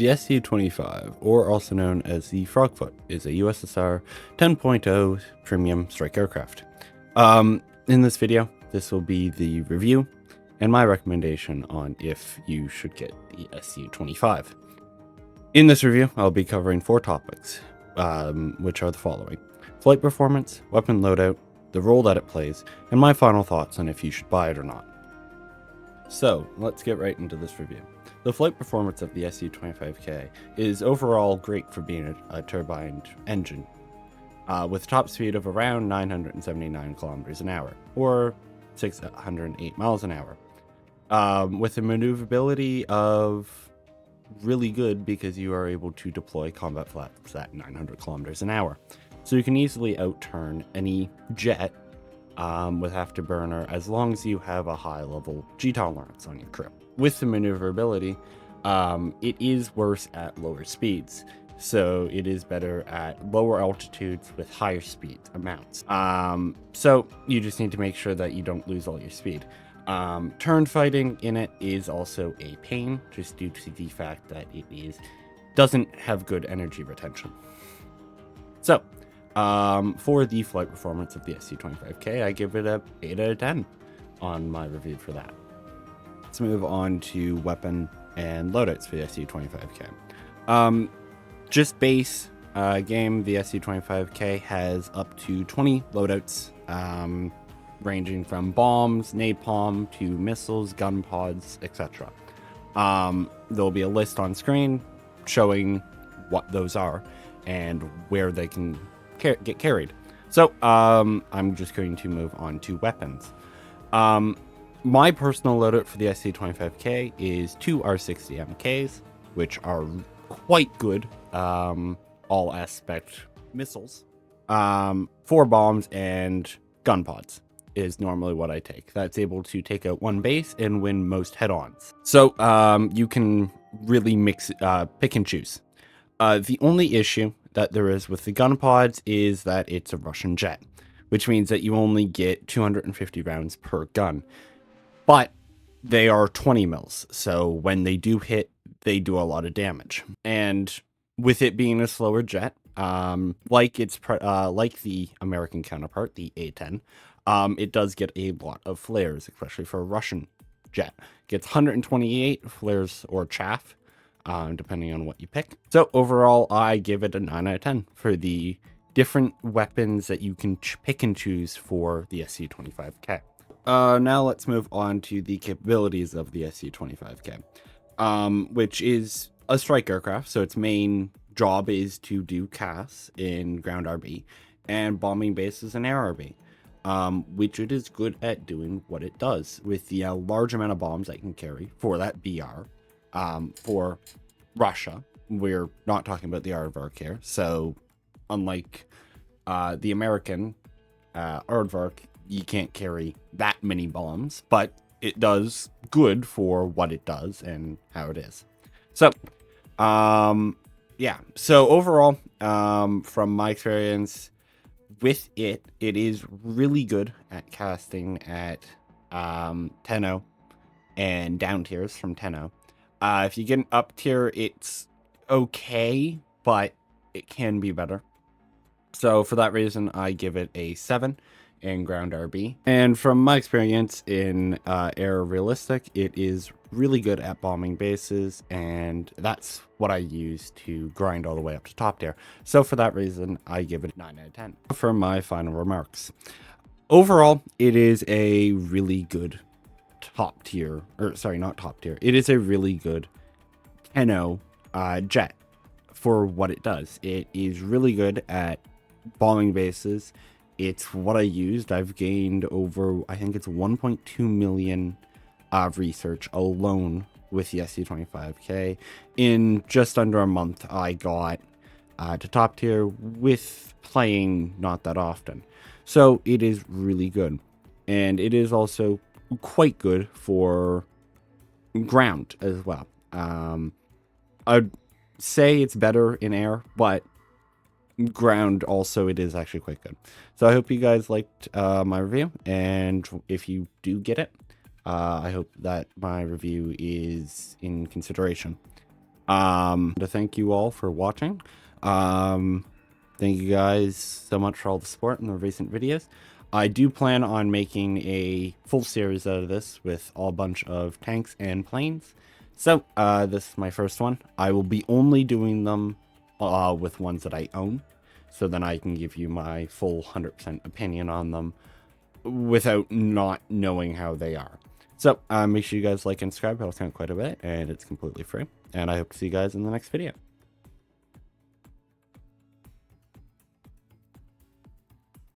The SU-25, or also known as the Frogfoot, is a USSR 10.0 premium strike aircraft. In this video, this will be the review and my recommendation on if you should get the SU-25. In this review, I'll be covering 4 topics, which are the following: flight performance, weapon loadout, the role that it plays, and my final thoughts on if you should buy it or not. So, let's get right into this review. The flight performance of the SU-25K is overall great for being a turbined engine, with a top speed of around 979 kilometers an hour, or 608 miles an hour, with a maneuverability of really good because you are able to deploy combat flaps at 900 kilometers an hour. So you can easily outturn any jet with afterburner as long as you have a high level G tolerance on your crew. With the maneuverability, it is worse at lower speeds, so it is better at lower altitudes with higher speed amounts. So you just need to make sure that you don't lose all your speed. Turn fighting in it is also a pain, just due to the fact that it doesn't have good energy retention. So for the flight performance of the SU-25K, I give it a 8 out of 10 on my review for that. Let's move on to weapon and loadouts for the SU-25K. Just base game, the SU-25K has up to 20 loadouts, ranging from bombs, napalm, to missiles, gun pods, etc. There'll be a list on screen showing what those are and where they can get carried. So I'm just going to move on to weapons. My personal loadout for the SU-25K is 2 R60 MKs, which are quite good all aspect missiles. 4 bombs and gun pods is normally what I take. That's able to take out 1 base and win most head-ons. So you can really pick and choose. The only issue that there is with the gun pods is that it's a Russian jet, which means that you only get 250 rounds per gun. But they are 20 mils, so when they do hit, they do a lot of damage. And with it being a slower jet, like the American counterpart, the A-10, it does get a lot of flares, especially for a Russian jet. It gets 128 flares or chaff, depending on what you pick. So overall, I give it a 9 out of 10 for the different weapons that you can pick and choose for the SU-25K. Now let's move on to the capabilities of the SU-25K, which is a strike aircraft, so its main job is to do CAS in ground RB and bombing bases in air RB, which it is good at doing what it does with the large amount of bombs that it can carry for that BR. For Russia, we're not talking about the aardvark here, so unlike the American aardvark, you can't carry that many bombs, but it does good for what it does and how it is. So, yeah. So overall, from my experience with it, it is really good at casting at 10-0 and down tiers from 10-0. If you get an up tier, it's okay, but it can be better. So for that reason, I give it a 7 in ground RB. And from my experience in air realistic, it is really good at bombing bases, and that's what I use to grind all the way up to top tier. So for that reason, I give it 9 out of 10. For my final remarks, overall, it is a really good top tier, or sorry, not top tier. It is a really good 10-0 jet for what it does. It is really good at bombing bases. It's what I used. I've gained over, I think it's 1.2 million research alone with the SU-25K. In just under a month, I got to top tier with playing not that often. So it is really good. And it is also quite good for ground as well. I'd say it's better in air, but ground also it is actually quite good. So I hope you guys liked my review, and if you do get it, I hope that my review is in consideration. To thank you all for watching. Thank you guys so much for all the support in the recent videos. I do plan on making a full series out of this with a bunch of tanks and planes. So this is my first one. I will be only doing them with ones that I own, so then I can give you my full 100% opinion on them without not knowing how they are. So make sure you guys like and subscribe. It helps out quite a bit, and it's completely free. And I hope to see you guys in the next video.